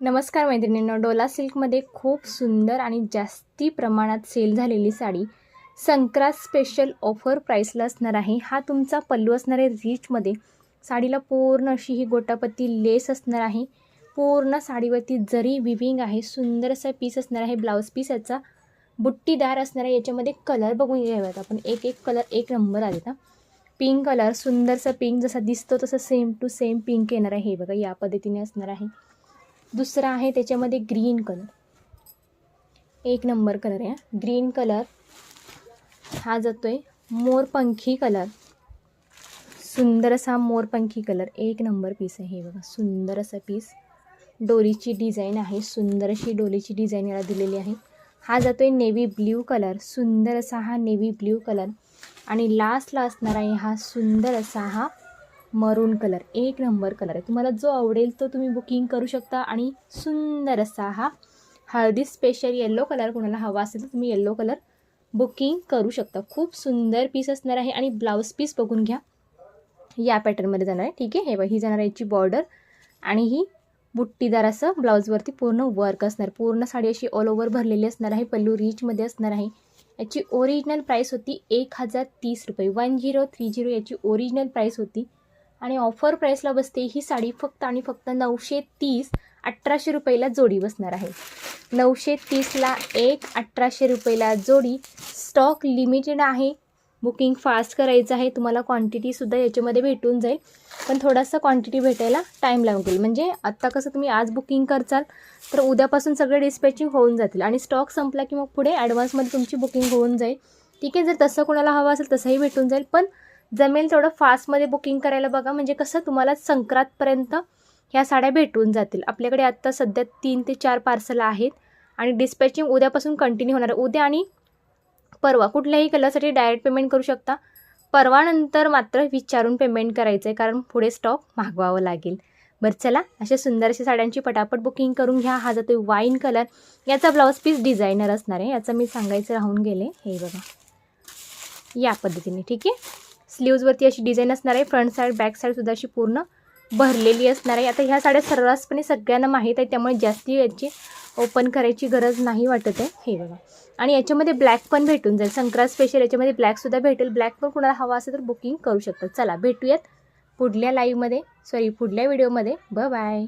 नमस्कार मैत्रिणींनो, डोला सिल्कमध्ये खूप सुंदर आणि जास्ती प्रमाणात सेल झालेली साडी संक्रांत स्पेशल ऑफर प्राईसला असणार आहे। हा तुमचा पल्लू असणार आहे रिचमध्ये। साडीला पूर्ण अशी ही गोटापत्ती लेस असणार आहे। पूर्ण साडीवरती जरी विविंग आहे। सुंदर असा पीस असणार आहे। ब्लाउज पीस याचा बुट्टीदार असणार आहे। याच्यामध्ये कलर बघून घ्यावेत आपण, एक एक कलर एक नंबर आले ना। पिंक कलर, सुंदरसा पिंक जसा दिसतो तसा सेम टू सेम पिंक येणार आहे। हे बघा या पद्धतीने असणार आहे। दुसरा आहे त्याच्यामध्ये ग्रीन कलर, एक नंबर कलर आहे। ग्रीन कलर हा जातोय मोरपंखी कलर, सुंदर असा मोरपंखी कलर, एक नंबर पीस आहे। हे बघा सुंदर असा पीस, डोरीची डिझाईन आहे। सुंदर अशी डोरीची डिझाईन याला दिलेली आहे। हा जातोय नेव्ही ब्ल्यू कलर, सुंदर असा हा नेव्ही ब्ल्यू कलर। आणि लास्टला असणार आहे हा सुंदर असा हा मरून कलर, एक नंबर कलर आहे। तुम्हाला जो आवडेल तो तुम्ही बुकिंग करू शकता। आणि सुंदर असा हा हळदी स्पेशल येलो कलर, कोणाला हवा असेल तर तुम्ही येलो कलर बुकिंग करू शकता। खूप सुंदर पीस असणार आहे। आणि ब्लाउज पीस बघून घ्या, या पॅटर्नमध्ये जाणार आहे। ठीक आहे, हे बघा ही जाणार आहे याची बॉर्डर आणि ही बुट्टीदार असं ब्लाउजवरती पूर्ण वर्क असणार। पूर्ण साडी अशी ऑल ओव्हर भरलेली असणार आहे। पल्लू रिचमध्ये असणार आहे। याची ओरिजिनल प्राईस होती 1030 रुपये, 1030 याची ओरिजिनल प्राईस होती। आणि ऑफर प्राईसला बसते ही साडी फक्त आणि फक्त 930, 1800 रुपयाला जोडी बसणार आहे। 930ला एक, 1800 रुपयाला जोडी। स्टॉक लिमिटेड आहे, बुकिंग फास्ट करायचं आहे। तुम्हाला क्वांटिटीसुद्धा याच्यामध्ये भेटून जाईल, पण थोडासा क्वांटिटी भेटायला टाईम लागेल। म्हणजे आत्ता कसं तुम्ही आज बुकिंग करचाल तर उद्यापासून सगळे डिस्पॅचिंग होऊन जातील आणि स्टॉक संपला की मग पुढे ॲडव्हान्समध्ये तुमची बुकिंग होऊन जाईल। ठीक आहे, जर तसं कोणाला हवं असेल तसंही भेटून जाईल, पण जमेल तेवढं फास्टमध्ये बुकिंग करायला बघा। म्हणजे कसं तुम्हाला संक्रांतपर्यंत ह्या साड्या भेटून जातील। आपल्याकडे आत्ता सध्या 3 ते 4 पार्सल आहेत आणि डिस्पॅचिंग उद्यापासून कंटिन्यू होणार आहे। उद्या आणि परवा कुठल्याही कलरसाठी डायरेक्ट पेमेंट करू शकता। परवानंतर मात्र विचारून पेमेंट करायचं आहे, कारण पुढे स्टॉक मागवावं लागेल। बरं चला, अशा सुंदर अशा साड्यांची पटापट बुकिंग करून घ्या। हा जातो वाईन कलर, याचा ब्लाउज पीस डिझायनर असणार आहे। याचं मी सांगायचं राहून गेले, हे बघा या पद्धतीने। ठीक आहे, स्लीव्जवरती अशी डिझाईन असणार आहे। फ्रंट साईड बॅक साईडसुद्धा अशी पूर्ण भरलेली असणार आहे। आता ह्या साड्या सर्रासपणे सगळ्यांना माहीत आहे, त्यामुळे जास्ती याची ओपन करायची गरज नाही वाटत आहे। हे बघा, आणि याच्यामध्ये ब्लॅक पण भेटून जाईल। संक्रांत स्पेशल याच्यामध्ये ब्लॅकसुद्धा भेटेल। ब्लॅक पण कुणाला हवा असेल तर बुकिंग करू शकता। चला भेटूयात पुढल्या लाईव्हमध्ये, पुढल्या व्हिडिओमध्ये। Bye bye.